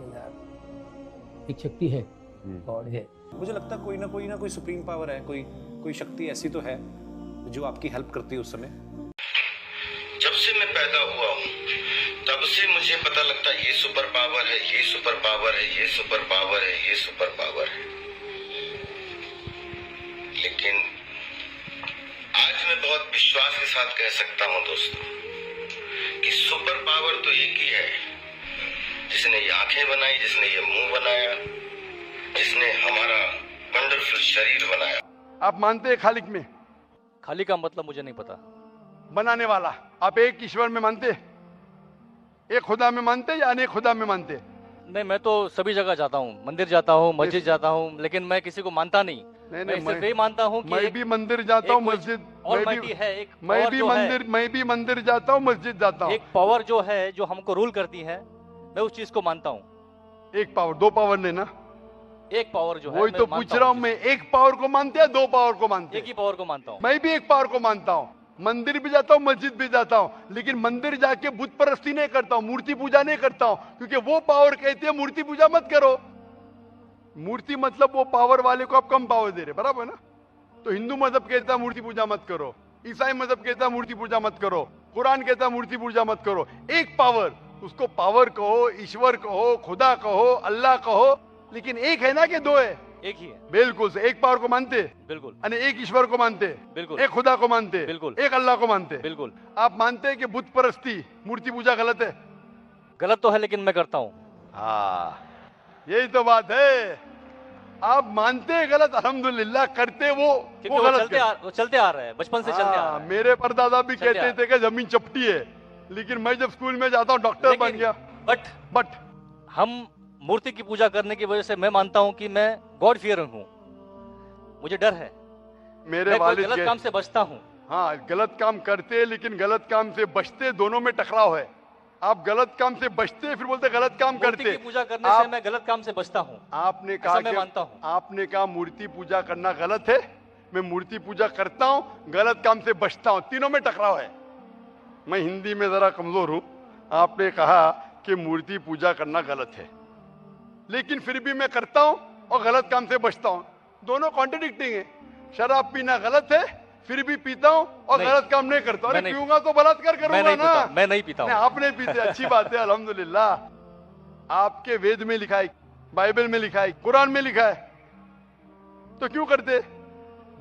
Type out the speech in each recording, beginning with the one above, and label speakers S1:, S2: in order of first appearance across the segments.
S1: यार एक शक्ति है, गॉड है।
S2: मुझे लगता है कोई ना कोई सुप्रीम पावर है, कोई शक्ति ऐसी तो है जो आपकी हेल्प करती है उस समय।
S3: जब से मैं पैदा हुआ हूँ तब से मुझे पता लगता है ये सुपर पावर है, ये सुपर पावर है, ये सुपर पावर है, ये सुपर पावर है। लेकिन आज मैं बहुत विश्वास के साथ कह सकता हूँ दोस्तों कि सुपर पावर तो एक ही है, जिसने ये आंखें बनाई, जिसने ये मुंह बनाया, जिसने हमारा वंडरफुल शरीर बनाया।
S4: आप मानते हैं खालिक में?
S5: खाली का मतलब मुझे नहीं पता।
S4: बनाने वाला। आप एक ईश्वर में मानते, एक खुदा में मानते या अनेक खुदा में मानते?
S5: नहीं, मैं तो सभी जगह जाता हूँ, मंदिर जाता हूँ, मस्जिद जाता हूँ, लेकिन मैं किसी को मानता नहीं। मैं सिर्फ यही मानता हूँ कि
S4: मैं भी मंदिर जाता हूँ, मस्जिद मैं भी मंदिर जाता हूँ, मस्जिद जाता हूँ।
S5: एक पावर जो है जो हमको रूल करती है, मैं उस चीज को मानता हूँ।
S4: एक पावर, दो पावर नहीं ना?
S5: एक पावर जो है,
S4: वही तो पूछ रहा हूँ मैं, एक पावर को मानते या दो पावर को मानते?
S5: एक ही पावर को मानता हूँ।
S4: मैं भी एक पावर को मानता हूँ। मंदिर भी जाता हूँ, मस्जिद भी जाता हूँ, लेकिन मंदिर जाके बुत परस्ती नहीं करता हूँ, मूर्ति पूजा नहीं करता हूँ, क्योंकि वो पावर कहती है मूर्ति पूजा मत करो। मूर्ति मतलब वो पावर वाले को आप कम पावर दे रहे, बराबर ना? तो हिंदू मजहब कहता है मूर्ति पूजा मत करो, ईसाई मजहब कहता है मूर्ति पूजा मत करो, कुरान कहता है मूर्ति पूजा मत करो। एक पावर, उसको पावर कहो, ईश्वर कहो, खुदा कहो, अल्लाह कहो, लेकिन एक है ना कि दो है?
S5: एक ही है।
S4: बिल्कुल से। एक पावर को मानते?
S5: बिल्कुल।
S4: यानी एक ईश्वर को मानते?
S5: बिल्कुल।
S4: एक खुदा को मानते?
S5: बिल्कुल।
S4: एक अल्लाह को मानते?
S5: बिल्कुल।
S4: आप मानते हैं कि बुत परस्ती, मूर्ति पूजा गलत है?
S5: गलत तो है, लेकिन मैं करता हूँ।
S4: हाँ, यही तो बात है। आप मानते हैं गलत, अल्हम्दुलिल्लाह, करते वो गलत।
S5: वो चलते आ रहा है, बचपन से चलते आ रहा है।
S4: मेरे परदादा भी कहते थे कि जमीन चपटी है, लेकिन मैं जब स्कूल में जाता हूँ डॉक्टर बन गया। बट
S5: हम मूर्ति की पूजा करने की वजह से मैं मानता हूँ कि मैं गॉड फियरिंग हूँ, मुझे डर है।
S4: मेरे वालिद
S5: गलत काम से बचता हूँ।
S4: हाँ, गलत काम करते लेकिन गलत काम से बचते, दोनों में टकराव है। आप गलत काम से बचते फिर बोलते गलत काम करते।
S5: मूर्ति की पूजा करने से मैं गलत काम से बचता हूँ।
S4: आपने कहा
S5: मैं मानता हूँ।
S4: आपने कहा मूर्ति पूजा करना गलत है, मैं मूर्ति पूजा करता हूँ, गलत काम से बचता हूँ, तीनों में टकराव है। मैं हिंदी में जरा कमजोर हूँ। आपने कहा कि मूर्ति पूजा करना गलत है, लेकिन फिर भी मैं करता हूँ और गलत काम से बचता हूँ, दोनों कॉन्ट्रडिक्टिंग है। शराब पीना गलत है, फिर भी पीता हूँ और गलत काम नहीं करता। अरे पीऊंगा तो बलात्कार करूंगा ना।
S5: मैं नहीं पीता हूँ।
S4: आप नहीं पीते, अच्छी बात है, अल्हम्दुलिल्लाह। आपके वेद में लिखा है, बाइबल में लिखा है, कुरान में लिखा है, तो क्यों करते?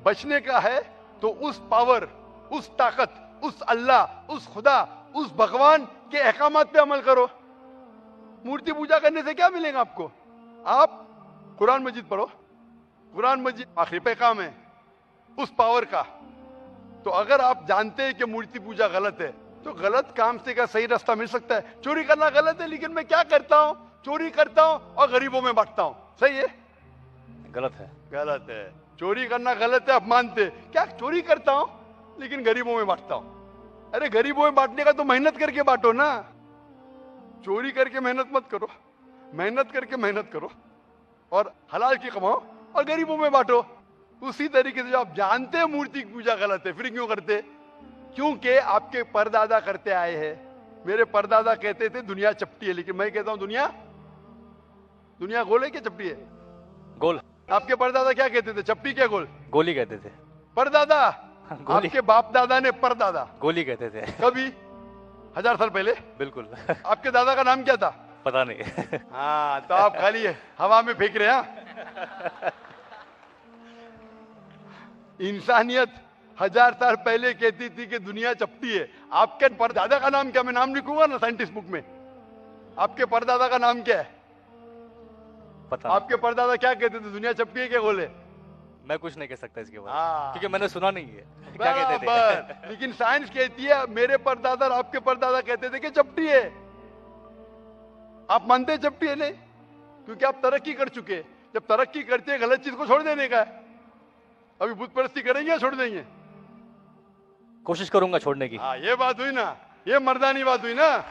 S4: बचने का है तो उस पावर, उस ताकत, उस अल्लाह, उस खुदा, उस भगवान के अहकामात पे अमल करो। मूर्ति पूजा करने से क्या मिलेगा आपको? आप कुरान मजीद पढ़ो, कुरान मजीद आखिरी पैगाम है उस पावर का। तो अगर आप जानते हैं कि मूर्ति पूजा गलत है, तो गलत काम से क्या सही रास्ता मिल सकता है? चोरी करना गलत है, लेकिन मैं क्या करता हूँ? चोरी करता हूँ और गरीबों में बांटता हूँ, सही है?
S5: गलत है।
S4: गलत है। चोरी करना गलत है, आप मानते? क्या चोरी करता हूँ लेकिन गरीबों में बांटता हूँ? अरे गरीबों में बांटने का तो मेहनत करके बांटो ना, चोरी करके मेहनत मत करो। मेहनत करके मेहनत करो और हलाल की कमाओ और गरीबों में बांटो। उसी तरीके से जो आप जानते हैं मूर्ति की पूजा गलत है, फिर क्यों करते? क्योंकि आपके परदादा करते आए हैं। मेरे परदादा कहते थे दुनिया चपटी है, लेकिन मैं कहता हूं दुनिया गोल है क्या चपटी है?
S5: गोल।
S4: आपके परदादा क्या कहते थे, चपटी क्या गोल?
S5: गोली कहते थे।
S4: परदादा? आपके बाप दादा ने परदादा
S5: गोली कहते थे।
S4: कभी 1000 साल पहले?
S5: बिल्कुल।
S4: आपके दादा का नाम क्या था?
S5: पता नहीं।
S4: हाँ, तो आप खाली हवा में फेंक रहे हैं। इंसानियत 1000 साल पहले कहती थी कि दुनिया चपटी है। आपके परदादा का नाम क्या? मैं नाम लिखूंगा ना साइंटिस्ट बुक में। आपके परदादा का नाम क्या है?
S5: पता।
S4: आपके परदादा क्या कहते थे, दुनिया चपटी है क्या गोल है?
S5: मैं कुछ नहीं कह सकता इसके बारे
S4: में,
S5: क्योंकि मैंने सुना नहीं है क्या कहते थे।
S4: लेकिन साइंस कहती है, मेरे परदादा और आपके परदादा कहते थे कि चपटी है। आप मानते हैं चपटी है? नहीं, क्योंकि आप तरक्की कर चुके। जब तरक्की करते हैं, गलत चीज को छोड़ देने का है। अभी बुत परस्ती करेंगे या छोड़ देंगे?
S5: कोशिश करूंगा छोड़ने की।
S4: हाँ, ये बात हुई ना, ये मर्दानी बात हुई ना।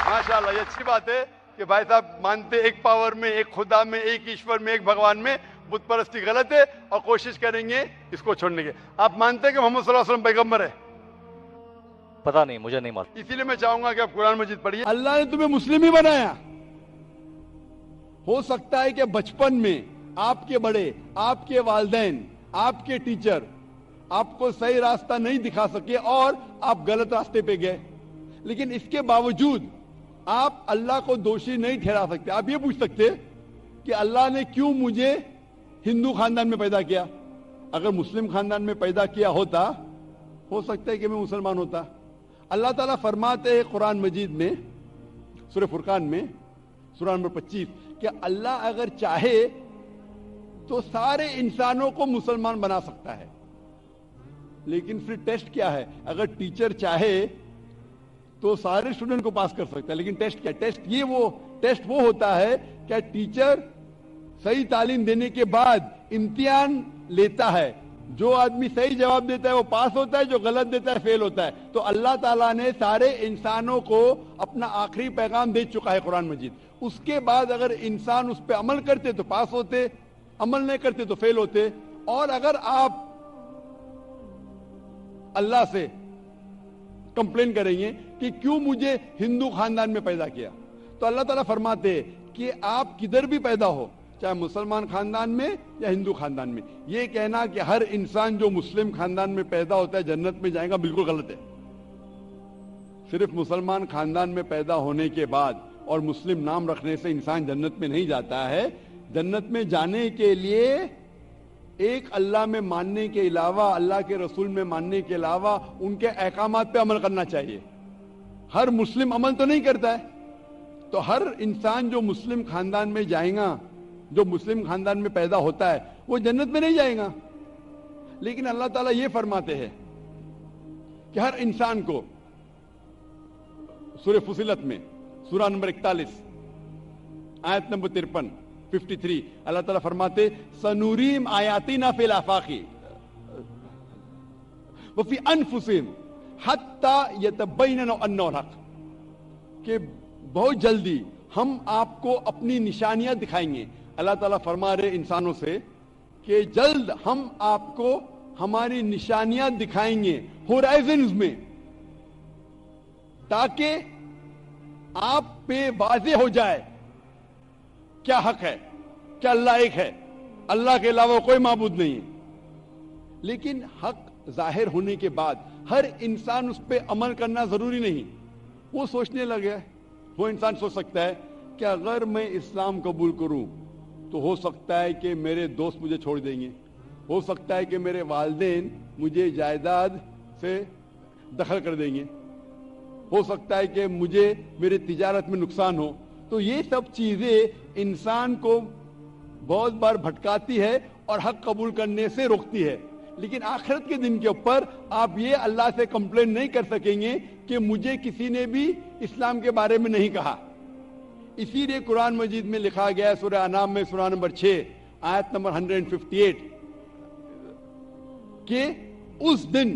S4: माशाल्लाह, ये अच्छी बात है कि भाई साहब मानते एक पावर में, एक खुदा में, एक ईश्वर में, एक भगवान में। बुत परस्ती गलत है और कोशिश करेंगे इसको छोड़ने की। आप मानते हैं कि मोहम्मद सल्लल्लाहु अलैहि वसल्लम पैगंबर है?
S5: पता नहीं, मुझे नहीं मालूम।
S4: इसीलिए मैं चाहूंगा कि आप कुरान मजीद पढ़िए।
S6: अल्लाह ने तुम्हें मुस्लिम ही बनाया। हो सकता है कि बचपन में आपके बड़े, आपके वालिदैन, आपके टीचर आपको सही रास्ता नहीं दिखा सके और आप गलत रास्ते पे गए, लेकिन इसके बावजूद आप अल्लाह को दोषी नहीं ठहरा सकते। आप ये पूछ सकते कि अल्लाह ने क्यों मुझे हिंदू खानदान में पैदा किया? अगर मुस्लिम खानदान में पैदा किया होता, हो सकता है कि मैं मुसलमान होता। अल्लाह ताला फरमाते हैं कुरान मजीद में, सूरह फुरकान में, सूरह नंबर 25, कि अल्लाह अगर चाहे तो सारे इंसानों को मुसलमान बना सकता है। लेकिन फिर टेस्ट क्या है? अगर टीचर चाहे तो सारे स्टूडेंट को पास कर सकता है, लेकिन टेस्ट क्या? टेस्ट वो होता है क्या टीचर सही तालीम देने के बाद इम्तिहान लेता है, जो आदमी सही जवाब देता है वो पास होता है, जो गलत देता है फेल होता है। तो अल्लाह ताला ने सारे इंसानों को अपना आखिरी पैगाम दे चुका है कुरान मजीद। उसके बाद अगर इंसान उस पर अमल करते तो पास होते, अमल नहीं करते तो फेल होते। और अगर आप अल्लाह से कंप्लेन करेंगे कि क्यों मुझे हिंदू खानदान में पैदा किया, तो अल्लाह ताला फरमाते कि आप किधर भी पैदा हो, चाहे मुसलमान खानदान में या हिंदू खानदान में, ये कहना कि हर इंसान जो मुस्लिम खानदान में पैदा होता है जन्नत में जाएगा, बिल्कुल गलत है। सिर्फ मुसलमान खानदान में पैदा होने के बाद और मुस्लिम नाम रखने से इंसान जन्नत में नहीं जाता है। जन्नत में जाने के लिए एक अल्लाह में मानने के अलावा, अल्लाह के रसूल में मानने के अलावा उनके अहकामात पे अमल करना चाहिए। हर मुस्लिम अमल तो नहीं करता है, तो हर इंसान जो मुस्लिम खानदान में जाएगा, जो मुस्लिम खानदान में पैदा होता है, वो जन्नत में नहीं जाएगा। लेकिन अल्लाह ताला ये फरमाते हैं कि हर इंसान को, सूरह फुसिलत में सूरा नंबर 41 आयत नंबर 53 अल्लाह ताला फरमाते सनूरीम आयातिना फिल आफाकी व फी अनफुसिहिम हत्ता यतबय्यना अन्नहुल हक, कि बहुत जल्दी हम आपको अपनी निशानियां दिखाएंगे। अल्लाह ताला फरमा रहे इंसानों से कि जल्द हम आपको हमारी निशानियां दिखाएंगे होराइजन्स में, ताकि आप पे वाज़ेह हो जाए क्या हक है, क्या अल्लाह एक है, अल्लाह के अलावा कोई माबूद नहीं है। लेकिन हक जाहिर होने के बाद हर इंसान उस पर अमल करना जरूरी नहीं। वो सोचने लगे, वो इंसान सोच सकता है कि अगर मैं इस्लाम कबूल करूं तो हो सकता है कि मेरे दोस्त मुझे छोड़ देंगे, हो सकता है कि मेरे वालिदैन मुझे जायदाद से दखल कर देंगे, हो सकता है कि मुझे मेरे तिजारत में नुकसान हो। तो ये सब चीजें इंसान को बहुत बार भटकाती है और हक कबूल करने से रोकती है। लेकिन आखिरत के दिन के ऊपर आप ये अल्लाह से कंप्लेन नहीं कर सकेंगे कि मुझे किसी ने भी इस्लाम के बारे में नहीं कहा। इसीलिए कुरान मजीद में लिखा गया है सूरह अनाम में सूरह नंबर 6 आयत नंबर 158 कि उस दिन,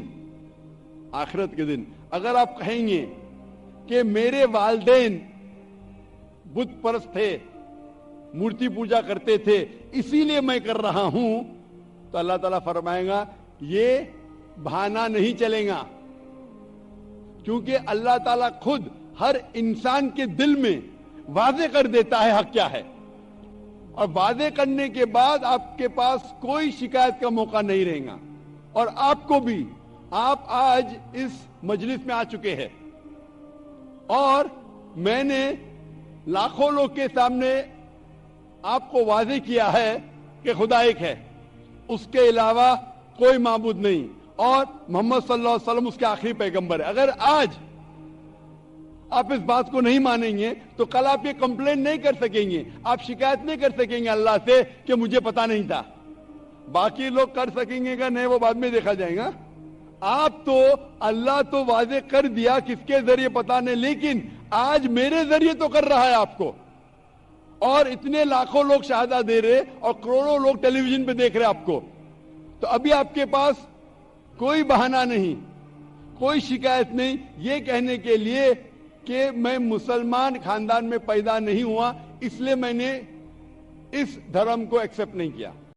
S6: आखिरत के दिन, अगर आप कहेंगे कि मेरे वालिदैन बुत परस्त थे, मूर्ति पूजा करते थे, इसीलिए मैं कर रहा हूं, तो अल्लाह ताला फरमाएगा ये बहाना नहीं चलेगा, क्योंकि अल्लाह ताला खुद हर इंसान के दिल में वादे कर देता है हक क्या है, और वादे करने के बाद आपके पास कोई शिकायत का मौका नहीं रहेगा। और आपको भी, आप आज इस मजलिस में आ चुके हैं और मैंने लाखों लोग के सामने आपको वादे किया है कि खुदा एक है, उसके अलावा कोई माबूद नहीं, और मोहम्मद सल्लल्लाहु अलैहि वसल्लम उसके आखिरी पैगंबर है। अगर आज आप इस बात को नहीं मानेंगे तो कल आप ये कंप्लेन नहीं कर सकेंगे, आप शिकायत नहीं कर सकेंगे अल्लाह से कि मुझे पता नहीं था। बाकी लोग कर सकेंगे क्या नहीं, वो बाद में देखा जाएगा। आप तो, अल्लाह तो वादे कर दिया किसके जरिए पता नहीं, लेकिन आज मेरे जरिए तो कर रहा है आपको, और इतने लाखों लोग शहादा दे रहे और करोड़ों लोग टेलीविजन पे देख रहे आपको। तो अभी आपके पास कोई बहाना नहीं, कोई शिकायत नहीं ये कहने के लिए कि मैं मुसलमान खानदान में पैदा नहीं हुआ इसलिए मैंने इस धर्म को एक्सेप्ट नहीं किया।